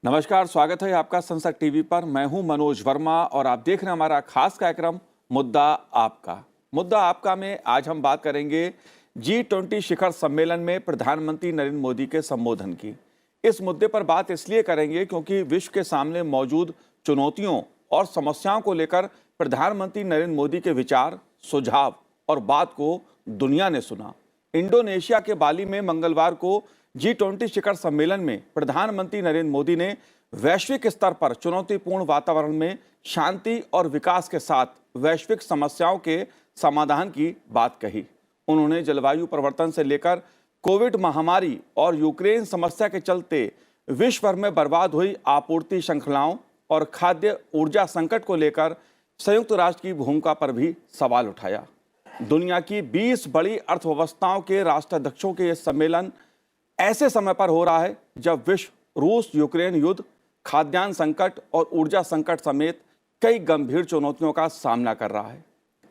नमस्कार, स्वागत है आपका संसद टीवी पर। मैं हूं मनोज वर्मा और आप देख रहे हैं हमारा खास कार्यक्रम मुद्दा आपका। मुद्दा आपका में आज हम बात करेंगे G20 शिखर सम्मेलन में प्रधानमंत्री नरेंद्र मोदी के संबोधन की। इस मुद्दे पर बात इसलिए करेंगे क्योंकि विश्व के सामने मौजूद चुनौतियों और समस्याओं को लेकर प्रधानमंत्री नरेंद्र मोदी के विचार, सुझाव और बात को दुनिया ने सुना। इंडोनेशिया के बाली में मंगलवार को G20 शिखर सम्मेलन में प्रधानमंत्री नरेंद्र मोदी ने वैश्विक स्तर पर चुनौतीपूर्ण वातावरण में शांति और विकास के साथ वैश्विक समस्याओं के समाधान की बात कही। उन्होंने जलवायु परिवर्तन से लेकर कोविड महामारी और यूक्रेन समस्या के चलते विश्व भर में बर्बाद हुई आपूर्ति श्रृंखलाओं और खाद्य ऊर्जा संकट को लेकर संयुक्त राष्ट्र की भूमिका पर भी सवाल उठाया। दुनिया की 20 बड़ी अर्थव्यवस्थाओं के राष्ट्राध्यक्षों के ये सम्मेलन ऐसे समय पर हो रहा है जब विश्व रूस यूक्रेन युद्ध, खाद्यान्न संकट और ऊर्जा संकट समेत कई गंभीर चुनौतियों का सामना कर रहा है।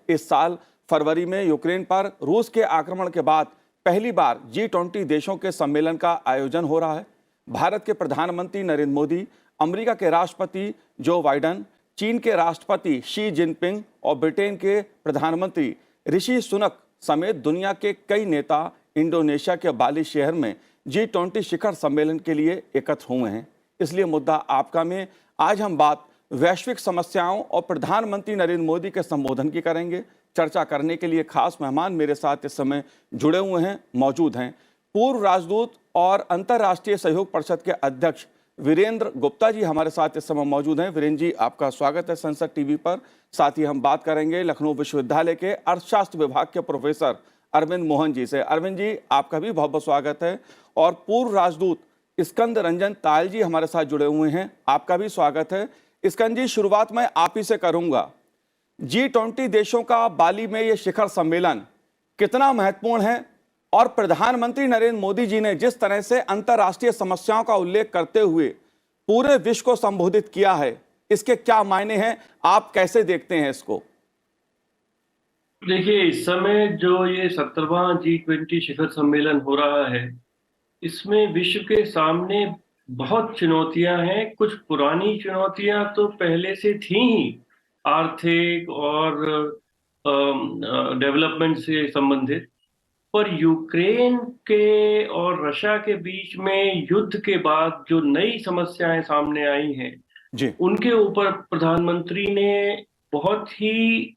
इस साल फरवरी में यूक्रेन पर रूस के आक्रमण के बाद पहली बार G20 देशों के सम्मेलन का आयोजन हो रहा है। भारत के प्रधानमंत्री नरेंद्र मोदी, अमेरिका के राष्ट्रपति जो बाइडेन, चीन के राष्ट्रपति शी जिनपिंग और ब्रिटेन के प्रधानमंत्री ऋषि सुनक समेत दुनिया के कई नेता इंडोनेशिया के बाली शहर में G20 शिखर सम्मेलन के लिए एकत्र हुए हैं। इसलिए मुद्दा आपका में आज हम बात वैश्विक समस्याओं और प्रधानमंत्री नरेंद्र मोदी के संबोधन की करेंगे। चर्चा करने के लिए खास मेहमान मेरे साथ इस समय जुड़े हुए हैं, मौजूद हैं। पूर्व राजदूत और अंतर्राष्ट्रीय सहयोग परिषद के अध्यक्ष वीरेंद्र गुप्ता जी हमारे साथ इस समय मौजूद हैं। वीरेंद्र जी, आपका स्वागत है संसद टीवी पर। साथ ही हम बात करेंगे लखनऊ विश्वविद्यालय के अर्थशास्त्र विभाग के प्रोफेसर अरविंद मोहन जी से। अरविंद जी, आपका भी बहुत बहुत स्वागत है। और पूर्व राजदूत स्कंद रंजन तायल जी हमारे साथ जुड़े हुए हैं, आपका भी स्वागत है। स्कंद जी, शुरुआत मैं आप ही से करूंगा। G20 देशों का बाली में ये शिखर सम्मेलन कितना महत्वपूर्ण है और प्रधानमंत्री नरेंद्र मोदी जी ने जिस तरह से अंतर्राष्ट्रीय समस्याओं का उल्लेख करते हुए पूरे विश्व को संबोधित किया है, इसके क्या मायने हैं, आप कैसे देखते हैं इसको? देखिए, इस समय जो ये 17वां G20 शिखर सम्मेलन हो रहा है, इसमें विश्व के सामने बहुत चुनौतियां हैं। कुछ पुरानी चुनौतियां तो पहले से थी ही, आर्थिक और डेवलपमेंट से संबंधित। पर यूक्रेन के और रशिया के बीच में युद्ध के बाद जो नई समस्याएं सामने आई हैं जी, उनके ऊपर प्रधानमंत्री ने बहुत ही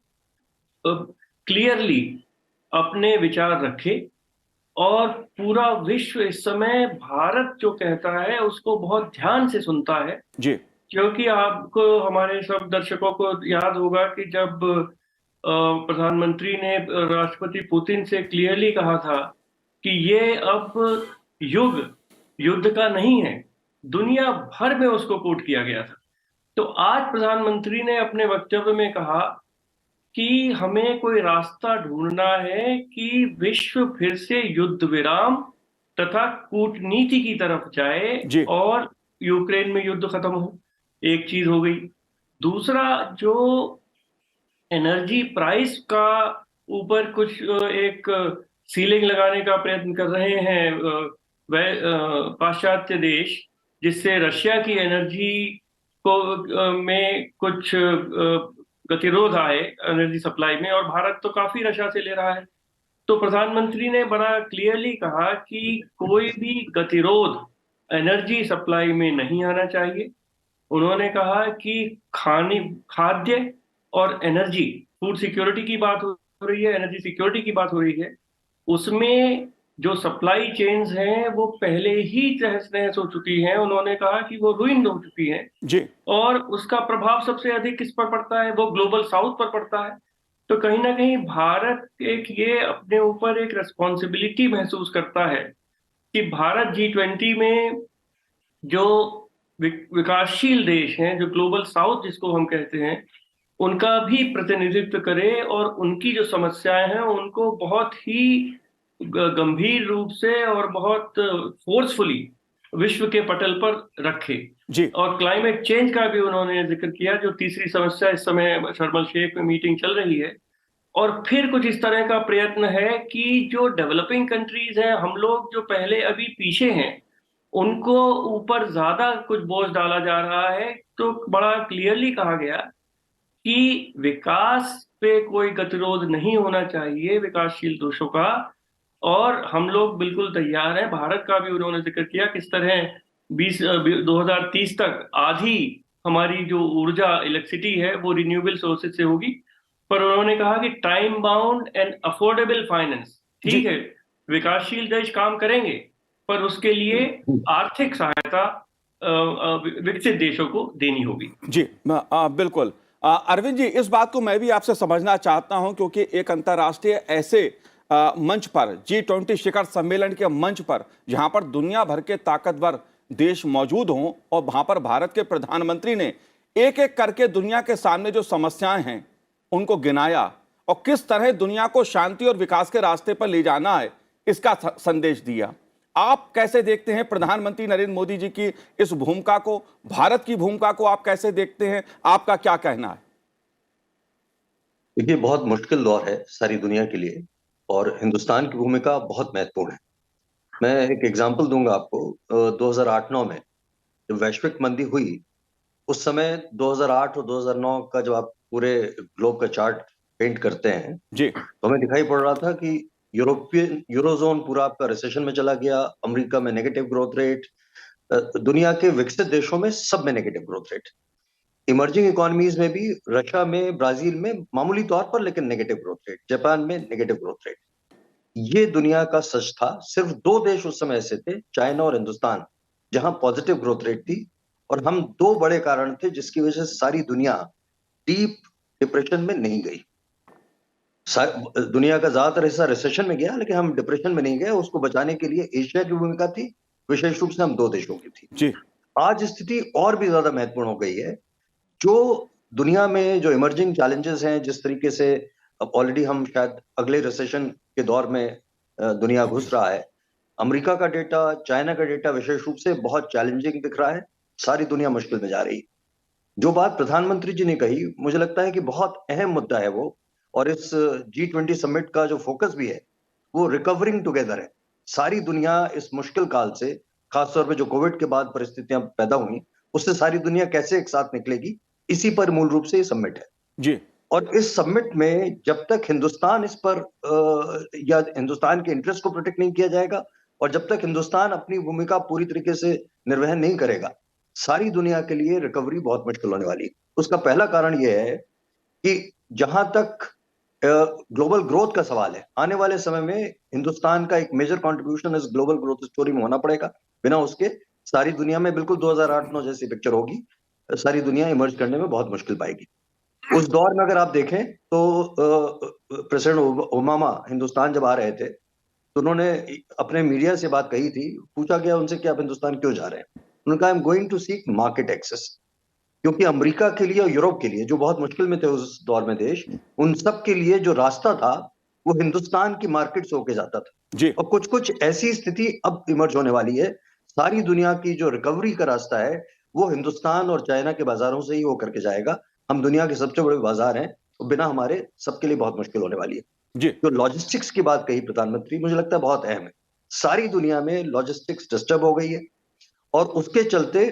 क्लियरली अपने विचार रखे। और पूरा विश्व इस समय भारत जो कहता है उसको बहुत ध्यान से सुनता है, जी, क्योंकि आपको, हमारे सब दर्शकों को याद होगा कि जब प्रधानमंत्री ने राष्ट्रपति पुतिन से क्लियरली कहा था कि ये अब युद्ध का नहीं है, दुनिया भर में उसको कोट किया गया था। तो आज प्रधानमंत्री ने अपने वक्तव्य में कहा कि हमें कोई रास्ता ढूंढना है कि विश्व फिर से युद्ध विराम तथा कूटनीति की तरफ जाए जी, और यूक्रेन में युद्ध खत्म हो। एक चीज हो गई। दूसरा, जो एनर्जी प्राइस का ऊपर कुछ एक सीलिंग लगाने का प्रयत्न कर रहे हैं वह पाश्चात्य देश, जिससे रशिया की एनर्जी को में कुछ गतिरोध आए एनर्जी सप्लाई में, और भारत तो काफी रशिया से ले रहा है। तो प्रधानमंत्री ने बड़ा क्लियरली कहा कि कोई भी गतिरोध एनर्जी सप्लाई में नहीं आना चाहिए। उन्होंने कहा कि खाद्य और एनर्जी, फूड सिक्योरिटी की बात हो रही है, एनर्जी सिक्योरिटी की बात हो रही है, उसमें जो सप्लाई चेन्स हैं वो पहले ही तहस नहस हो चुकी हैं। उन्होंने कहा कि वो रुइंड हो चुकी हैं जी, और उसका प्रभाव सबसे अधिक किस पर पड़ता है, वो ग्लोबल साउथ पर पड़ता है। तो कहीं ना कहीं भारत एक ये अपने ऊपर एक रेस्पॉन्सिबिलिटी महसूस करता है कि भारत G20 में जो विकासशील देश हैं, जो ग्लोबल साउथ जिसको हम कहते हैं, उनका भी प्रतिनिधित्व करे और उनकी जो समस्याएं हैं उनको बहुत ही गंभीर रूप से और बहुत फोर्सफुली विश्व के पटल पर रखे। जी, और क्लाइमेट चेंज का भी उन्होंने जिक्र किया, जो तीसरी समस्या इस समय शर्म शेख में मीटिंग चल रही है। और फिर कुछ इस तरह का प्रयत्न है कि जो डेवलपिंग कंट्रीज हैं, हम लोग जो पहले अभी पीछे हैं, उनको ऊपर ज्यादा कुछ बोझ डाला जा रहा है। तो बड़ा क्लियरली कहा गया कि विकास पे कोई गतिरोध नहीं होना चाहिए, विकासशील देशों का। और हम लोग बिल्कुल तैयार हैं। भारत का भी उन्होंने जिक्र किया किस तरह 2030 तक आधी हमारी जो ऊर्जा इलेक्ट्रिसिटी है वो रिन्यूएबल सोर्सेज से होगी। पर उन्होंने कहा कि time bound and affordable finance, ठीक जी है, विकासशील देश काम करेंगे पर उसके लिए आर्थिक सहायता विकसित देशों को देनी होगी। जी बिल्कुल। अरविंद जी, इस बात को मैं भी आपसे समझना चाहता हूं, क्योंकि एक अंतर्राष्ट्रीय ऐसे मंच पर G20 शिखर सम्मेलन के मंच पर जहां पर दुनिया भर के ताकतवर देश मौजूद हों और वहां पर भारत के प्रधानमंत्री ने एक एक करके दुनिया के सामने जो समस्याएं हैं उनको गिनाया और किस तरह दुनिया को शांति और विकास के रास्ते पर ले जाना है इसका संदेश दिया। आप कैसे देखते हैं प्रधानमंत्री नरेंद्र मोदी जी की इस भूमिका को, भारत की भूमिका को आप कैसे देखते हैं? आपका क्या कहना है? देखिए, बहुत मुश्किल दौर है सारी दुनिया के लिए और हिंदुस्तान की भूमिका बहुत महत्वपूर्ण है। मैं एक एग्जांपल दूंगा आपको। 2008-9 में जब वैश्विक मंदी हुई, उस समय 2008 और 2009 का जब आप पूरे ग्लोब का चार्ट पेंट करते हैं जी तो हमें दिखाई पड़ रहा था कि यूरोजोन पूरा आपका रिसेशन में चला गया, अमेरिका में नेगेटिव ग्रोथ रेट, दुनिया के विकसित देशों में सब में negative growth rate, emerging economies में भी, रशिया में, ब्राजील में मामूली तौर पर लेकिन नेगेटिव ग्रोथ रेट, जापान में नेगेटिव ग्रोथ रेट। ये दुनिया का सच था। सिर्फ दो देश उस समय ऐसे थे, चाइना और हिंदुस्तान, जहां पॉजिटिव ग्रोथ रेट थी। और हम दो बड़े कारण थे जिसकी वजह से सारी दुनिया डीप डिप्रेशन में नहीं गई। दुनिया का ज्यादातर हिस्सा रिसेशन में गया लेकिन हम डिप्रेशन में नहीं गए। उसको बचाने के लिए एशिया की भूमिका थी, विशेष रूप से हम दो देशों की थी। जी आज स्थिति और भी ज्यादा महत्वपूर्ण हो गई है। जो दुनिया में जो इमर्जिंग चैलेंजेस हैं, जिस तरीके से अब ऑलरेडी हम शायद अगले रिसेशन के दौर में दुनिया घुस रहा है। अमेरिका का डेटा, चाइना का डेटा विशेष रूप से बहुत चैलेंजिंग दिख रहा है। सारी दुनिया मुश्किल में जा रही है। जो बात प्रधानमंत्री जी ने कही, मुझे लगता है कि बहुत अहम मुद्दा है वो। और इस G20 समिट का जो फोकस भी है वो रिकवरिंग टुगेदर है। सारी दुनिया इस मुश्किल काल से, खासतौर पे जो कोविड के बाद परिस्थितियां पैदा हुई, उससे सारी दुनिया कैसे एक साथ निकलेगी, इसी पर मूल रूप से ये समिट है। जी और इस समिट में जब तक हिंदुस्तान इस पर या हिंदुस्तान के इंटरेस्ट को प्रोटेक्ट नहीं किया जाएगा और जब तक हिंदुस्तान अपनी भूमिका पूरी तरीके से निर्वहन नहीं करेगा, सारी दुनिया के लिए रिकवरी बहुत मुश्किल होने वाली है। उसका पहला कारण यह है कि जहां तक ग्लोबल ग्रोथ का सवाल है, आने वाले समय में हिंदुस्तान का एक मेजर कंट्रीब्यूशन इस ग्लोबल ग्रोथ स्टोरी में होना पड़ेगा। बिना उसके सारी दुनिया में बिल्कुल 2008-9 जैसी पिक्चर होगी। सारी दुनिया इमर्ज करने में बहुत मुश्किल पाएगी। उस दौर में अगर आप देखें तो प्रेसिडेंट ओबामा हिंदुस्तान जब आ रहे थे तो उन्होंने अपने मीडिया से बात कही थी। पूछा गया उनसे कि आप हिंदुस्तान क्यों जा रहे हैं? उन्होंने कहा, I am going to seek market access. क्योंकि अमेरिका के लिए और यूरोप के लिए, जो बहुत मुश्किल में थे उस दौर में देश, उन सब के लिए जो रास्ता था वो हिंदुस्तान की मार्केट से होके जाता था। जी और कुछ कुछ ऐसी स्थिति अब इमर्ज होने वाली है। सारी दुनिया की जो रिकवरी का रास्ता है वो हिंदुस्तान और चाइना के बाजारों से ही हो करके जाएगा। हम दुनिया के सबसे बड़े बाजार हैं, तो बिना हमारे सबके लिए बहुत मुश्किल होने वाली है। जी जो लॉजिस्टिक्स की बात कही प्रधानमंत्री, मुझे लगता है बहुत अहम है। सारी दुनिया में लॉजिस्टिक्स डिस्टर्ब हो गई है और उसके चलते,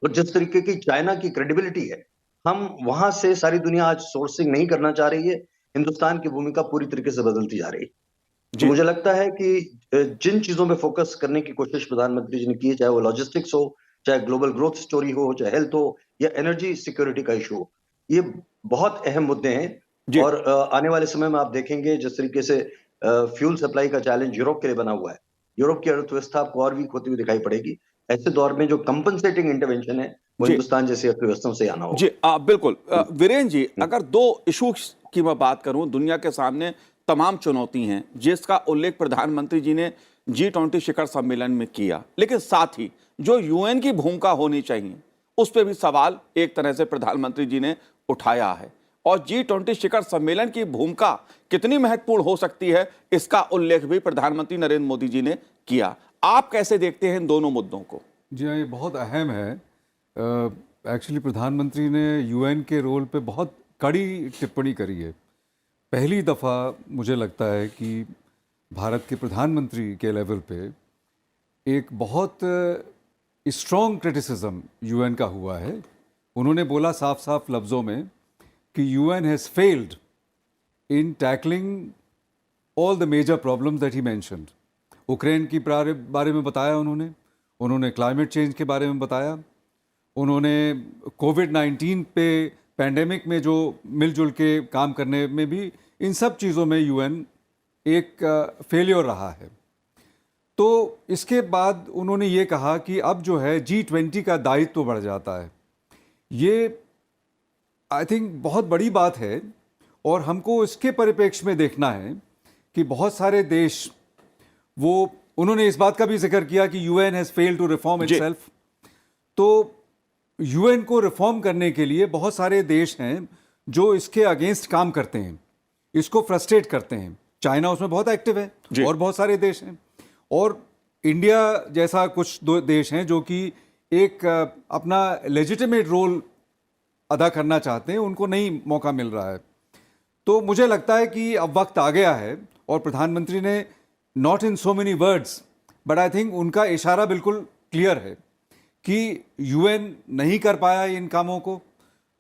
और जिस तरीके की चाइना की क्रेडिबिलिटी है, हम वहां से सारी दुनिया आज सोर्सिंग नहीं करना चाह रही है। हिंदुस्तान की भूमिका पूरी तरीके से बदलती जा रही है। तो जी मुझे लगता है कि जिन चीजों पे फोकस करने की कोशिश प्रधानमंत्री जी ने की है, चाहे वो लॉजिस्टिक्स हो, चाहे ग्लोबल ग्रोथ स्टोरी हो, चाहे हेल्थ हो, या एनर्जी सिक्योरिटी का इशू हो, ये बहुत अहम मुद्दे हैं। जी और आने वाले समय में आप देखेंगे जिस तरीके से फ्यूल सप्लाई का चैलेंज यूरोप के लिए बना हुआ है, यूरोप की अर्थव्यवस्था आपको और वीक होती हुई दिखाई पड़ेगी। ऐसे दौर में जो कंपनसेटिंग इंटरवेंशन है वो जी हिंदुस्तान जैसी अर्थव्यवस्थाओं से आना जी होगा। बिल्कुल। वीरेंद्र जी, अगर दो इशूज की मैं बात करूं, दुनिया के सामने तमाम चुनौती हैं जिसका उल्लेख प्रधानमंत्री जी ने G20 शिखर सम्मेलन में किया, लेकिन साथ ही जो यूएन की भूमिका होनी चाहिए उस पर भी सवाल एक तरह से प्रधानमंत्री जी ने उठाया है। और G20 शिखर सम्मेलन की भूमिका कितनी महत्वपूर्ण हो सकती है इसका उल्लेख भी प्रधानमंत्री नरेंद्र मोदी जी ने किया। आप कैसे देखते हैं इन दोनों मुद्दों को? जी हाँ, ये बहुत अहम है। एक्चुअली प्रधानमंत्री ने यूएन के रोल पे बहुत कड़ी टिप्पणी करी है। पहली दफ़ा मुझे लगता है कि भारत के प्रधानमंत्री के लेवल पे एक बहुत स्ट्रॉन्ग क्रिटिसिज्म यूएन का हुआ है। उन्होंने बोला साफ साफ लफ्ज़ों में कि UN has failed in tackling all the major problems that he mentioned. Ukraine की बारे में बताया उन्होंने क्लाइमेट चेंज के बारे में बताया, उन्होंने कोविड-19 पे पैंडेमिक में जो मिलजुल के काम करने में भी, इन सब चीज़ों में यूएन एक फेलियर रहा है। तो इसके बाद उन्होंने ये कहा कि अब जो है G20 का दायित्व बढ़ जाता है। ये आई थिंक बहुत बड़ी बात है और हमको इसके परिप्रेक्ष्य में देखना है कि बहुत सारे देश, वो उन्होंने इस बात का भी जिक्र किया कि UN has failed to reform itself. तो यूएन को रिफॉर्म करने के लिए बहुत सारे देश हैं जो इसके अगेंस्ट काम करते हैं, इसको फ्रस्ट्रेट करते हैं। चाइना उसमें बहुत एक्टिव है और बहुत सारे देश हैं, और इंडिया जैसा कुछ दो देश हैं जो कि एक अपना लेजिटिमेट रोल अदा करना चाहते हैं, उनको नहीं मौका मिल रहा है। तो मुझे लगता है कि अब वक्त आ गया है, और प्रधानमंत्री ने not in so many words but I think उनका इशारा बिल्कुल क्लियर है कि यूएन नहीं कर पाया इन कामों को,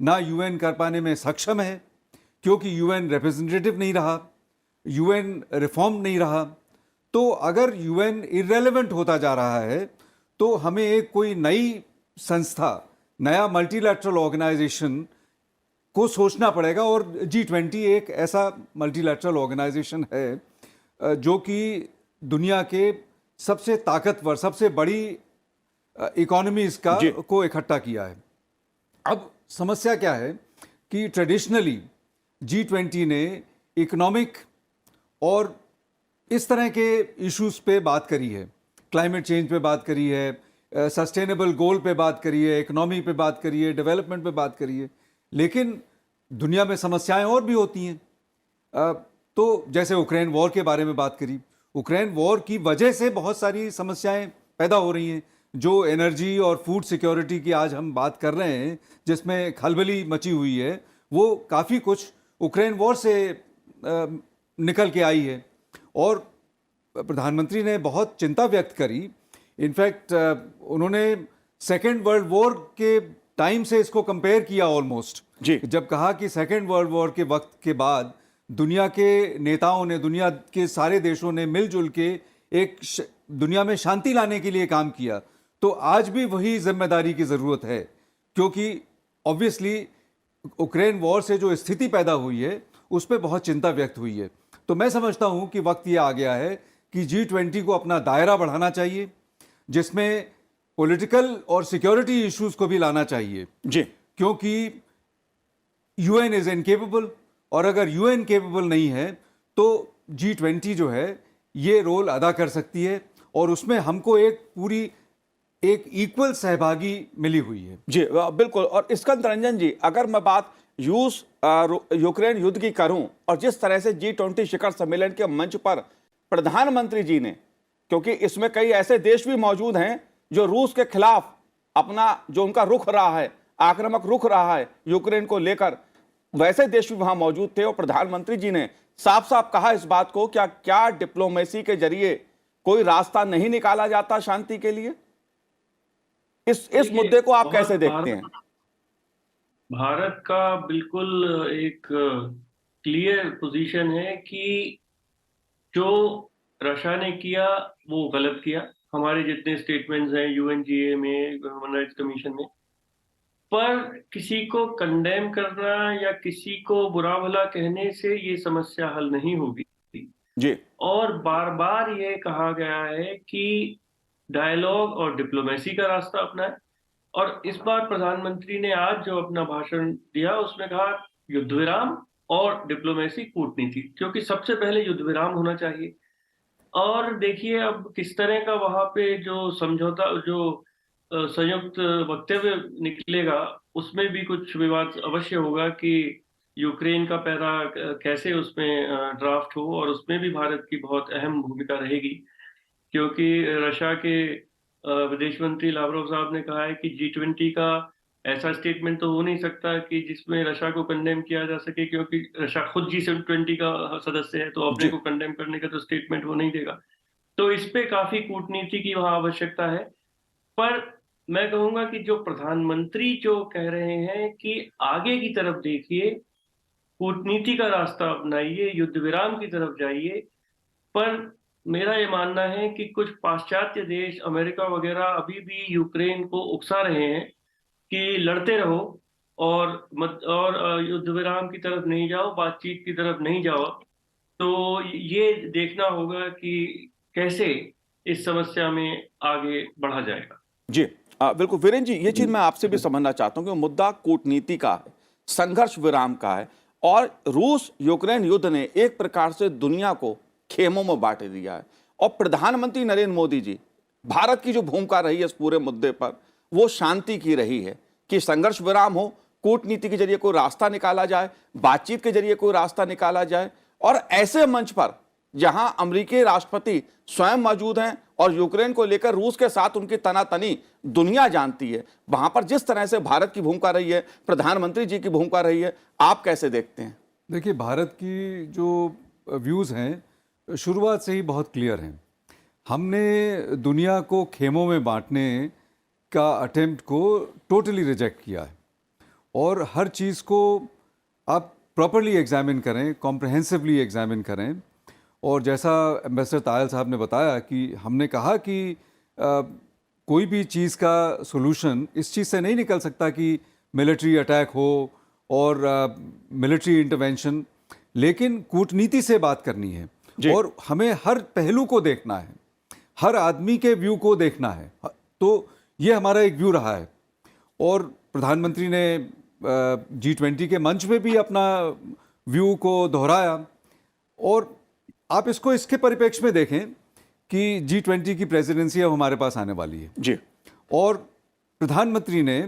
ना यूएन कर पाने में सक्षम है, क्योंकि यूएन रिप्रेजेंटेटिव नहीं रहा, यूएन रिफॉर्म नहीं रहा। तो अगर यूएन इररेलेवेंट होता जा रहा है तो हमें एक कोई नई संस्था, नया मल्टीलैटरल ऑर्गेनाइजेशन को सोचना पड़ेगा। और G20 एक ऐसा मल्टीलैटरल ऑर्गेनाइजेशन है जो कि दुनिया के सबसे ताकतवर, सबसे बड़ी इकोनॉमीज को इकट्ठा किया है। अब समस्या क्या है कि ट्रेडिशनली G20 ने इकोनॉमिक और इस तरह के इश्यूज पे बात करी है, क्लाइमेट चेंज पे बात करी है, सस्टेनेबल गोल पे बात करी है, इकोनॉमी पे बात करी है, डेवलपमेंट पे बात करी है, लेकिन दुनिया में समस्याएं और भी होती हैं। तो जैसे यूक्रेन वॉर के बारे में बात करी, यूक्रेन वॉर की वजह से बहुत सारी समस्याएं पैदा हो रही हैं, जो एनर्जी और फूड सिक्योरिटी की आज हम बात कर रहे हैं, जिसमें खलबली मची हुई है, वो काफ़ी कुछ यूक्रेन वॉर से निकल के आई है। और प्रधानमंत्री ने बहुत चिंता व्यक्त करी। इनफैक्ट उन्होंने सेकेंड वर्ल्ड वॉर के टाइम से इसको कंपेयर किया ऑलमोस्ट, जब कहा कि सेकेंड वर्ल्ड वॉर के वक्त के बाद दुनिया के नेताओं ने, दुनिया के सारे देशों ने मिलजुल के एक दुनिया में शांति लाने के लिए काम किया। तो आज भी वही जिम्मेदारी की ज़रूरत है, क्योंकि ऑब्वियसली यूक्रेन वॉर से जो स्थिति पैदा हुई है उस पर बहुत चिंता व्यक्त हुई है। तो मैं समझता हूं कि वक्त ये आ गया है कि G20 को अपना दायरा बढ़ाना चाहिए, जिसमें पॉलिटिकल और सिक्योरिटी इश्यूज को भी लाना चाहिए जी, क्योंकि यूएन इज इनकेपेबल, और अगर यूएन केपेबल नहीं है तो G20 जो है ये रोल अदा कर सकती है, और उसमें हमको एक इक्वल सहभागी मिली हुई है जी। बिल्कुल। और स्कंद रंजन जी, अगर मैं बात यूक्रेन युद्ध की करूं, और जिस तरह से G20 शिखर सम्मेलन के मंच पर प्रधानमंत्री जी ने, क्योंकि इसमें कई ऐसे देश भी मौजूद हैं जो रूस के खिलाफ अपना जो उनका रुख रहा है, आक्रामक रुख रहा है यूक्रेन को लेकर, वैसे देश भी वहां मौजूद थे, और प्रधानमंत्री जी ने साफ साफ कहा इस बात को, क्या डिप्लोमेसी के जरिए कोई रास्ता नहीं निकाला जाता शांति के लिए? इस मुद्दे को आप कैसे देखते हैं? भारत का बिल्कुल एक क्लियर पोजीशन है कि जो रशिया ने किया वो गलत किया। हमारे जितने स्टेटमेंट्स हैं यूएनजीए में, ह्यूमन राइट्स कमीशन में, पर किसी को कंडेम करना या किसी को बुरा भला कहने से ये समस्या हल नहीं होगी जी। और बार बार ये कहा गया है कि डायलॉग और डिप्लोमेसी का रास्ता अपनाएं, और इस बार प्रधानमंत्री ने आज जो अपना भाषण दिया उसमें कहा युद्ध विराम और डिप्लोमेसी, कूटनीति, क्योंकि सबसे पहले युद्ध विराम होना चाहिए। और देखिए अब किस तरह का वहां पे जो समझौता, जो संयुक्त वक्तव्य निकलेगा, उसमें भी कुछ विवाद अवश्य होगा कि यूक्रेन का पैरा कैसे उसमें ड्राफ्ट हो, और उसमें भी भारत की बहुत अहम भूमिका रहेगी, क्योंकि रशिया के विदेश मंत्री लावरोव साहब ने कहा है कि G20 का ऐसा स्टेटमेंट तो हो नहीं सकता कि जिसमें रशिया को कंडेम किया जा सके, क्योंकि रशिया खुद G20 का सदस्य है, तो अपने को कंडेम करने का तो स्टेटमेंट वो नहीं देगा। तो इस पे काफी कूटनीति की वहां आवश्यकता है। पर मैं कहूंगा कि जो प्रधानमंत्री जो कह रहे हैं कि आगे की तरफ देखिए, कूटनीति का रास्ता अपनाइए, युद्ध विराम की तरफ जाइए। पर मेरा ये मानना है कि कुछ पाश्चात्य देश, अमेरिका वगैरह, अभी भी यूक्रेन को उकसा रहे हैं कि लड़ते रहो और युद्ध विराम की तरफ नहीं जाओ, बातचीत की तरफ नहीं जाओ। तो ये देखना होगा कि कैसे इस समस्या में आगे बढ़ा जाएगा। जी बिल्कुल वीरेन जी, ये चीज मैं आपसे भी समझना चाहता हूँ कि मुद्दा कूटनीति का है, संघर्ष विराम का है, और रूस यूक्रेन युद्ध ने एक प्रकार से दुनिया को खेमों में बांट दिया है। और प्रधानमंत्री नरेंद्र मोदी जी, भारत की जो भूमिका रही है इस पूरे मुद्दे पर, वो शांति की रही है कि संघर्ष विराम हो, कूटनीति के जरिए कोई रास्ता निकाला जाए, बातचीत के जरिए कोई रास्ता निकाला जाए। और ऐसे मंच पर जहां अमेरिकी राष्ट्रपति स्वयं मौजूद हैं और यूक्रेन को लेकर रूस के साथ उनकी तनातनी दुनिया जानती है, वहां पर जिस तरह से भारत की भूमिका रही है, प्रधानमंत्री जी की भूमिका रही है, आप कैसे देखते हैं? देखिए, भारत की जो व्यूज़ हैं शुरुआत से ही बहुत क्लियर हैं। हमने दुनिया को खेमों में बांटने का अटेम्प्ट को टोटली रिजेक्ट किया है, और हर चीज़ को आप प्रॉपरली एग्जामिन करें, कॉम्प्रहेंसिवली एग्जामिन करें। और जैसा एम्बेसडर तायल साहब ने बताया कि हमने कहा कि कोई भी चीज़ का सॉल्यूशन इस चीज़ से नहीं निकल सकता कि मिलिट्री अटैक हो और मिलिट्री इंटरवेंशन, लेकिन कूटनीति से बात करनी है और हमें हर पहलू को देखना है, हर आदमी के व्यू को देखना है। तो ये हमारा एक व्यू रहा है, और प्रधानमंत्री ने G20 के मंच में भी अपना व्यू को दोहराया। और आप इसको इसके परिप्रेक्ष्य में देखें कि G20 की प्रेसिडेंसी अब हमारे पास आने वाली है जी, और प्रधानमंत्री ने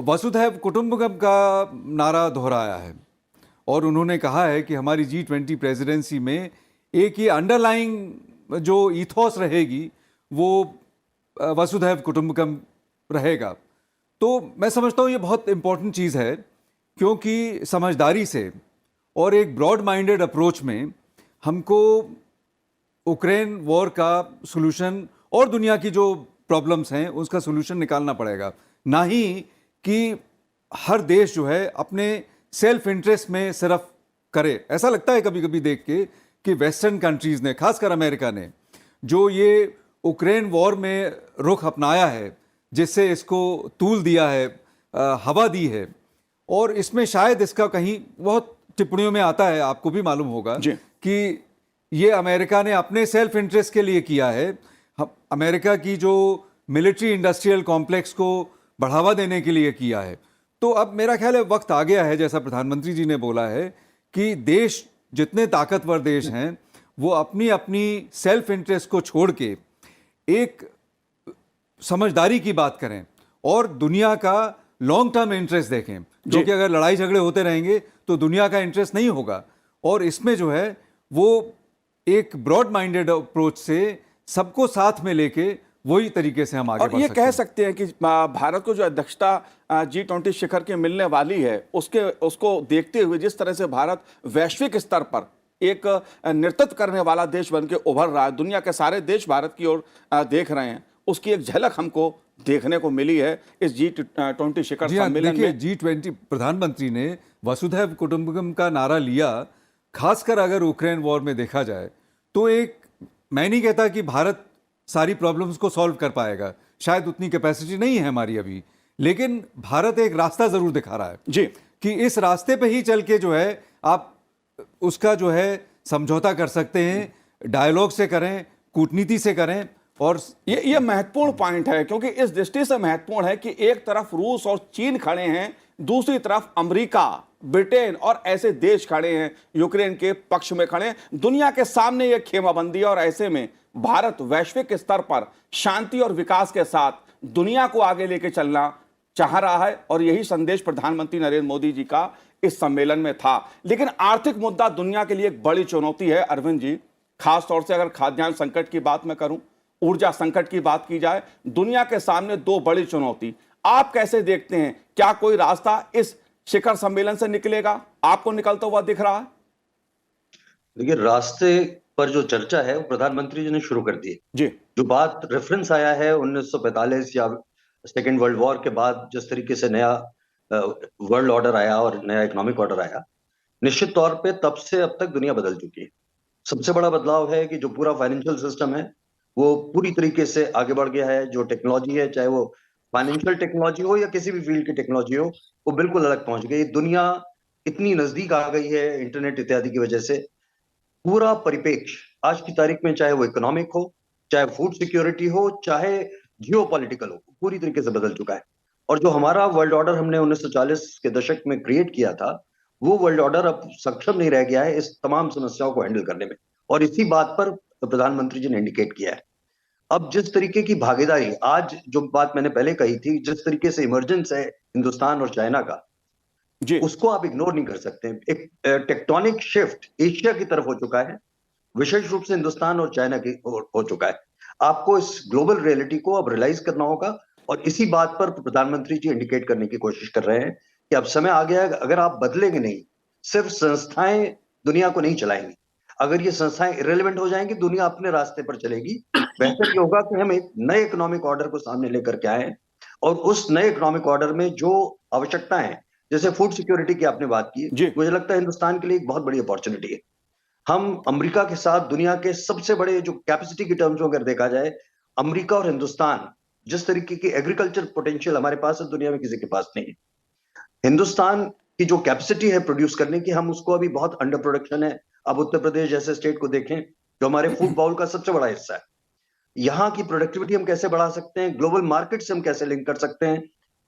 वसुधैव कुटुंबकम का नारा दोहराया है, और उन्होंने कहा है कि हमारी G20 प्रेसिडेंसी में एक ये अंडरलाइंग जो ईथोस रहेगी वो वसुधैव कुटुंबकम रहेगा। तो मैं समझता हूँ ये बहुत इम्पोर्टेंट चीज़ है, क्योंकि समझदारी से और एक ब्रॉड माइंडेड अप्रोच में हमको यूक्रेन वॉर का सॉल्यूशन और दुनिया की जो प्रॉब्लम्स हैं उसका सॉल्यूशन निकालना पड़ेगा, ना ही कि हर देश जो है अपने सेल्फ इंटरेस्ट में सिर्फ करे। ऐसा लगता है कभी कभी देख के कि वेस्टर्न कंट्रीज़ ने, खासकर अमेरिका ने, जो ये यूक्रेन वॉर में रुख अपनाया है, जिससे इसको तूल दिया है, हवा दी है, और इसमें शायद इसका कहीं बहुत टिप्पणियों में आता है, आपको भी मालूम होगा कि ये अमेरिका ने अपने सेल्फ इंटरेस्ट के लिए किया है, अमेरिका की जो मिलिट्री इंडस्ट्रियल कॉम्प्लेक्स को बढ़ावा देने के लिए किया है। तो अब मेरा ख्याल है वक्त आ गया है, जैसा प्रधानमंत्री जी ने बोला है, कि देश, जितने ताकतवर देश हैं, वो अपनी अपनी सेल्फ इंटरेस्ट को छोड़ के एक समझदारी की बात करें और दुनिया का लॉन्ग टर्म इंटरेस्ट देखें, क्योंकि अगर लड़ाई झगड़े होते रहेंगे तो दुनिया का इंटरेस्ट नहीं होगा। और इसमें जो है वो एक ब्रॉड माइंडेड अप्रोच से सबको साथ में लेके वही तरीके से हम आगे बढ़ सकते हैं। ये कह सकते हैं कि भारत को जो अध्यक्षता G20 शिखर की मिलने वाली है, उसको देखते हुए जिस तरह से भारत वैश्विक स्तर पर एक नेतृत्व करने वाला देश बन के उभर रहा है, दुनिया के सारे देश भारत की ओर देख रहे हैं, उसकी एक झलक हमको देखने को मिली है इस G20 शिखर सम्मेलन में। G20 प्रधानमंत्री ने वसुधैव कुटुंबकम का नारा लिया, खासकर अगर यूक्रेन वॉर में देखा जाए तो एक, मैं नहीं कहता कि भारत सारी प्रॉब्लम्स को सॉल्व कर पाएगा, शायद उतनी कैपेसिटी नहीं है हमारी अभी, लेकिन भारत एक रास्ता जरूर दिखा रहा है जी, कि इस रास्ते पे ही चल के जो है आप उसका जो है समझौता कर सकते हैं, डायलॉग से करें, कूटनीति से करें। और ये महत्वपूर्ण पॉइंट है, क्योंकि इस दृष्टि से महत्वपूर्ण है कि एक तरफ रूस और चीन खड़े हैं, दूसरी तरफ अमेरिका, ब्रिटेन और ऐसे देश खड़े हैं, यूक्रेन के पक्ष में खड़े हैं। दुनिया के सामने यह खेमाबंदी है, और ऐसे में भारत वैश्विक स्तर पर शांति और विकास के साथ दुनिया को आगे लेके चलना चाह रहा है, और यही संदेश प्रधानमंत्री नरेंद्र मोदी जी का इस सम्मेलन में था। लेकिन आर्थिक मुद्दा दुनिया के लिए एक बड़ी चुनौती है अरविंद जी, खासतौर से अगर खाद्यान्न संकट की बात मैं करूं, ऊर्जा संकट की बात की जाए, दुनिया के सामने दो बड़ी चुनौती। आप कैसे देखते हैं, क्या कोई रास्ता इस शिखर सम्मेलन से निकलेगा? आपको निकलता हुआ दिख रहा है? देखिए, रास्ते पर जो चर्चा है वो प्रधानमंत्री जी ने शुरू कर दी है। जी जो बात रेफरेंस आया है 1945 या सेकेंड वर्ल्ड वॉर के बाद, जिस तरीके से नया वर्ल्ड ऑर्डर आया और नया इकोनॉमिक ऑर्डर आया, निश्चित तौर पे तब से अब तक दुनिया बदल चुकी है। सबसे बड़ा बदलाव है कि जो पूरा फाइनेंशियल सिस्टम है वो पूरी तरीके से आगे बढ़ गया है। जो टेक्नोलॉजी है, चाहे वो फाइनेंशियल टेक्नोलॉजी हो या किसी भी फील्ड की टेक्नोलॉजी हो, वो बिल्कुल अलग पहुंच गई। दुनिया इतनी नजदीक आ गई है इंटरनेट इत्यादि की वजह से। पूरा परिपेक्ष आज की तारीख में, चाहे वो इकोनॉमिक हो, चाहे फूड सिक्योरिटी हो, चाहे जियो पॉलिटिकल हो, पूरी तरीके से बदल चुका है। और जो हमारा वर्ल्ड ऑर्डर हमने 1940 के दशक में क्रिएट किया था, वो वर्ल्ड ऑर्डर अब सक्षम नहीं रह गया है इस तमाम समस्याओं को हैंडल करने में। और इसी बात पर प्रधानमंत्री जी ने इंडिकेट किया है। अब जिस तरीके की भागीदारी, आज जो बात मैंने पहले कही थी, जिस तरीके से इमरजेंस है हिंदुस्तान और चाइना का, जी उसको आप इग्नोर नहीं कर सकते। एक टेक्टोनिक शिफ्ट एशिया की तरफ हो चुका है, विशेष रूप से हिंदुस्तान और चाइना की ओर हो चुका है। आपको इस ग्लोबल रियलिटी को अब रियलाइज करना होगा, और इसी बात पर प्रधानमंत्री जी इंडिकेट करने की कोशिश कर रहे हैं कि अब समय आ गया है। अगर आप बदलेंगे नहीं, सिर्फ संस्थाएं दुनिया को नहीं चलाएंगी। अगर ये संस्थाएं इरेलीवेंट हो जाएंगी, दुनिया अपने रास्ते पर चलेगी। बेहतर ये होगा कि हम एक नए इकोनॉमिक ऑर्डर को सामने लेकर के आए, और उस नए इकोनॉमिक ऑर्डर में जो आवश्यकता है, जैसे फूड सिक्योरिटी की आपने बात की, जी मुझे लगता है हिंदुस्तान के लिए एक बहुत बड़ी अपॉर्चुनिटी है। हम अमेरिका के साथ दुनिया के सबसे बड़े, जो कैपेसिटी की टर्म्स में अगर देखा जाए, अमेरिका और हिंदुस्तान, जिस तरीके की एग्रीकल्चर पोटेंशियल हमारे पास है, दुनिया में किसी के पास नहीं है। हिंदुस्तान की जो कैपेसिटी है प्रोड्यूस करने की, हम उसको अभी बहुत अंडर प्रोडक्शन है। अब उत्तर प्रदेश जैसे स्टेट को देखें, जो हमारे फूड बाउल का सबसे बड़ा हिस्सा है, यहाँ की प्रोडक्टिविटी हम कैसे बढ़ा सकते हैं, ग्लोबल मार्केट से हम कैसे लिंक कर सकते हैं,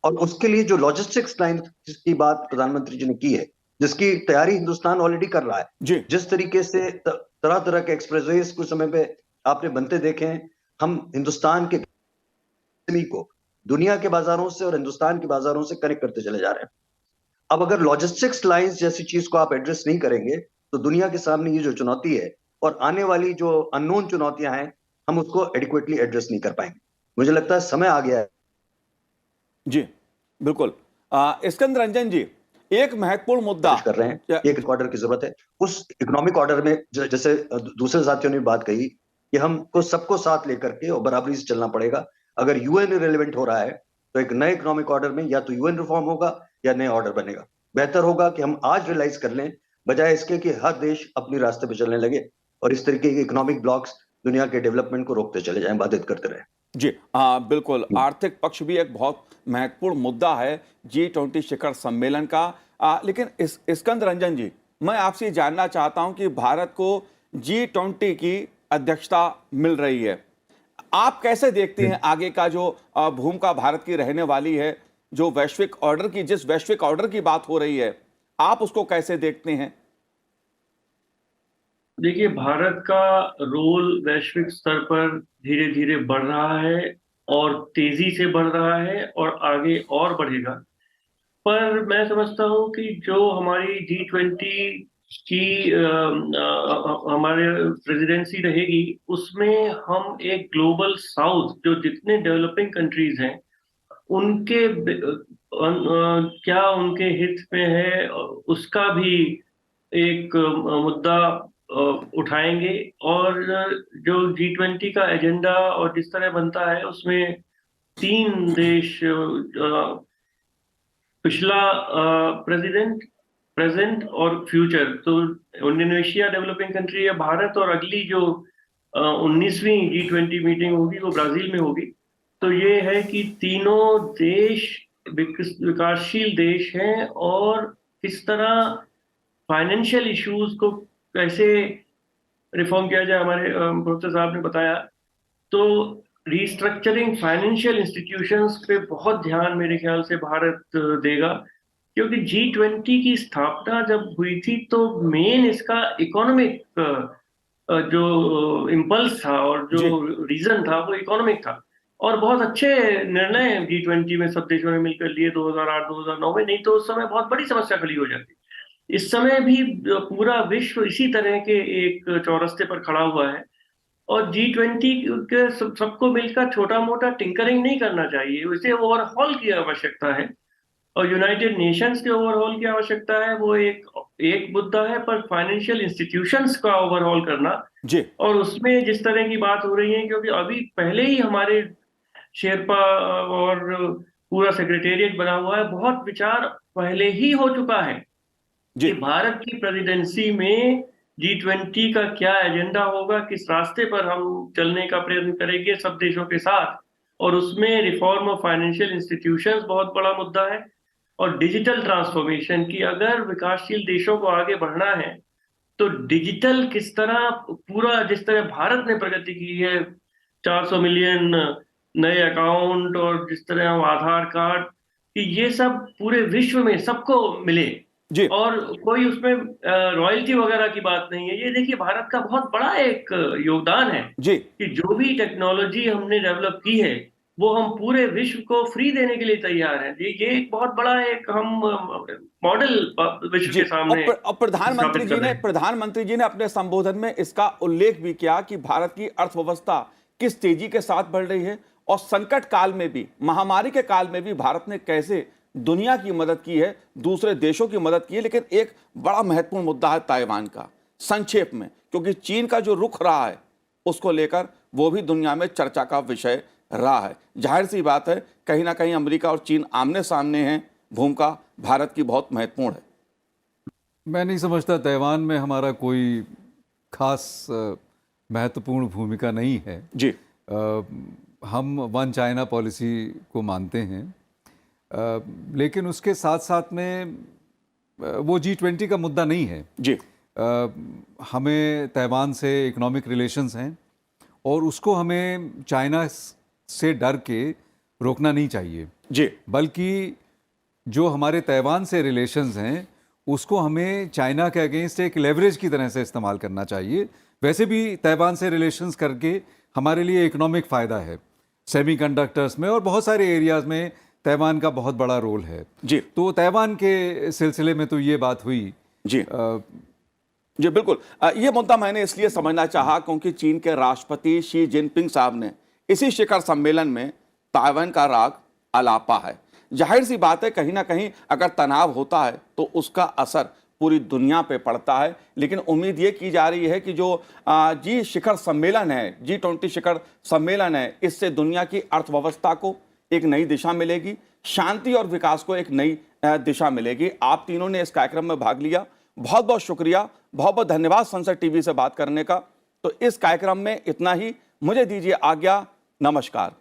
और उसके लिए जो लॉजिस्टिक्स लाइन की बात प्रधानमंत्री जी ने की है, जिसकी तैयारी हिंदुस्तान ऑलरेडी कर रहा है। जी जिस तरीके से तरह तरह के एक्सप्रेसवेज कुछ समय पे आपने बनते देखे हैं, हम हिंदुस्तान के को दुनिया के बाजारों से और हिंदुस्तान के बाजारों से कनेक्ट करते चले जा रहे हैं। अब अगर लॉजिस्टिक्स लाइंस जैसी चीज को आप एड्रेस नहीं करेंगे, तो दुनिया के सामने ये जो चुनौती है और आने वाली जो अननोन चुनौतियां हैं, हम उसको एडिक्वेटली एड्रेस नहीं कर पाएंगे। मुझे लगता है समय आ गया है। जी बिल्कुल। स्कंद रंजन जी, एक महत्वपूर्ण मुद्दा कर रहे हैं, एक ऑर्डर की जरूरत है। उस इकोनॉमिक ऑर्डर में जैसे दूसरे साथियों ने बात कही कि हमको सबको साथ लेकर के और बराबरी से चलना पड़ेगा। अगर यूएन रिलेवेंट हो रहा है, तो एक नए इकोनॉमिक ऑर्डर में या तो यूएन रिफॉर्म होगा या नया ऑर्डर बनेगा। बेहतर होगा कि हम आज रियलाइज कर लें, बजाय इसके कि हर देश अपने रास्ते पर चलने लगे और इस तरीके के इकोनॉमिक ब्लॉक्स दुनिया के डेवलपमेंट को रोकते चले जाएं, बाधित करते रहे। जी बिल्कुल। आर्थिक पक्ष भी एक बहुत महत्वपूर्ण मुद्दा है G20 शिखर सम्मेलन का। लेकिन स्कंद रंजन जी, मैं आपसे ये जानना चाहता हूं कि भारत को G20 की अध्यक्षता मिल रही है, आप कैसे देखते हैं आगे का जो भूमिका भारत की रहने वाली है? जो वैश्विक ऑर्डर की, जिस वैश्विक ऑर्डर की बात हो रही है, आप उसको कैसे देखते हैं? देखिए, भारत का रोल वैश्विक स्तर पर धीरे धीरे बढ़ रहा है और तेजी से बढ़ रहा है और आगे और बढ़ेगा। पर मैं समझता हूं कि जो हमारी G20 की हमारे प्रेसिडेंसी रहेगी, उसमें हम एक ग्लोबल साउथ, जो जितने डेवलपिंग कंट्रीज हैं उनके क्या उनके हित में है, उसका भी एक मुद्दा उठाएंगे। और जो G20 का एजेंडा और जिस तरह बनता है, उसमें 3 देश, पिछला प्रेसिडेंट, प्रेजेंट और फ्यूचर, तो इंडोनेशिया डेवलपिंग कंट्री है, भारत, और अगली जो 19वीं G20 मीटिंग होगी वो ब्राजील में होगी। तो ये है कि तीनों देश विकासशील देश हैं, और किस तरह फाइनेंशियल इश्यूज को कैसे रिफॉर्म किया जाए, हमारे प्रोफेसर साहब ने बताया। तो रीस्ट्रक्चरिंग फाइनेंशियल इंस्टीट्यूशंस पे बहुत ध्यान मेरे ख्याल से भारत देगा, क्योंकि G20 की स्थापना जब हुई थी तो मेन इसका इकोनॉमिक जो इम्पल्स था और जी जो रीजन था वो इकोनॉमिक था। और बहुत अच्छे निर्णय G20 में सब देशों ने मिलकर लिए 2008-2009 में, नहीं तो उस समय बहुत बड़ी समस्या खड़ी हो जाती। इस समय भी पूरा विश्व इसी तरह के एक चौरस्ते पर खड़ा हुआ है, और G20 के सबको मिलकर छोटा मोटा टिंकरिंग नहीं करना चाहिए, उसे ओवरहॉल की आवश्यकता है। और यूनाइटेड नेशंस के ओवरहॉल की आवश्यकता है, वो एक मुद्दा है, पर फाइनेंशियल इंस्टीट्यूशंस का ओवरहॉल करना जी और उसमें जिस तरह की बात हो रही है, क्योंकि अभी पहले ही हमारे शेरपा और पूरा सेक्रेटेरिएट बना हुआ है, बहुत विचार पहले ही हो चुका है जी कि भारत की प्रेसिडेंसी में G20 का क्या एजेंडा होगा, किस रास्ते पर हम चलने का प्रयत्न करेंगे सब देशों के साथ। और उसमें रिफॉर्म ऑफ फाइनेंशियल इंस्टीट्यूशंस बहुत बड़ा मुद्दा है, और डिजिटल ट्रांसफॉर्मेशन की, अगर विकासशील देशों को आगे बढ़ना है तो डिजिटल किस तरह, पूरा जिस तरह भारत ने प्रगति की है, 400 मिलियन नए अकाउंट, और जिस तरह हम आधार कार्ड, कि ये सब पूरे विश्व में सबको मिले, जी और कोई उसमें रॉयल्टी वगैरह की बात नहीं है। ये देखिए भारत का बहुत बड़ा एक योगदान है जी कि जो भी टेक्नोलॉजी हमने डेवलप की है वो हम पूरे विश्व को फ्री देने के लिए तैयार हैं। ये एक बहुत बड़ा एक हम मॉडल विश्व जी के सामने और स्थापित कर रहे हैं। प्रधानमंत्री जी ने अपने संबोधन में इसका उल्लेख भी किया कि भारत की अर्थव्यवस्था किस तेजी के साथ बढ़ रही है और संकट काल में भी, महामारी के काल में भी भारत ने कैसे दुनिया की मदद की है, दूसरे देशों की मदद की है। लेकिन एक बड़ा महत्वपूर्ण मुद्दा है ताइवान का, संक्षेप में, क्योंकि चीन का जो रुख रहा है उसको लेकर वो भी दुनिया में चर्चा का विषय रहा है। जाहिर सी बात है, कहीं ना कहीं अमेरिका और चीन आमने सामने हैं, भूमिका भारत की बहुत महत्वपूर्ण है। मैं नहीं समझता ताइवान में हमारा कोई खास महत्वपूर्ण भूमिका नहीं है। जी हम वन चाइना पॉलिसी को मानते हैं, लेकिन उसके साथ साथ में वो G20 का मुद्दा नहीं है। जी हमें ताइवान से इकोनॉमिक रिलेशंस हैं और उसको हमें चाइना से डर के रोकना नहीं चाहिए, जी बल्कि जो हमारे ताइवान से रिलेशंस हैं उसको हमें चाइना के अगेंस्ट एक लेवरेज की तरह से इस्तेमाल करना चाहिए। वैसे भी ताइवान से रिलेशंस करके हमारे लिए इकोनॉमिक फ़ायदा है, सेमीकंडक्टर्स में और बहुत सारे एरियाज़ में ताइवान का बहुत बड़ा रोल है। जी तो ताइवान के सिलसिले में तो ये बात हुई। जी जी बिल्कुल। ये मुद्दा मैंने इसलिए समझना चाहा क्योंकि चीन के राष्ट्रपति शी जिनपिंग साहब ने इसी शिखर सम्मेलन में ताइवान का राग अलापा है। जाहिर सी बात है, कहीं ना कहीं अगर तनाव होता है तो उसका असर पूरी दुनिया पे पड़ता है। लेकिन उम्मीद ये की जा रही है कि जो जी शिखर सम्मेलन है, G20 शिखर सम्मेलन है, इससे दुनिया की अर्थव्यवस्था को एक नई दिशा मिलेगी, शांति और विकास को एक नई दिशा मिलेगी। आप तीनों ने इस कार्यक्रम में भाग लिया, बहुत बहुत शुक्रिया, बहुत बहुत धन्यवाद संसद टीवी से बात करने का। तो इस कार्यक्रम में इतना ही, मुझे दीजिए आज्ञा, नमस्कार।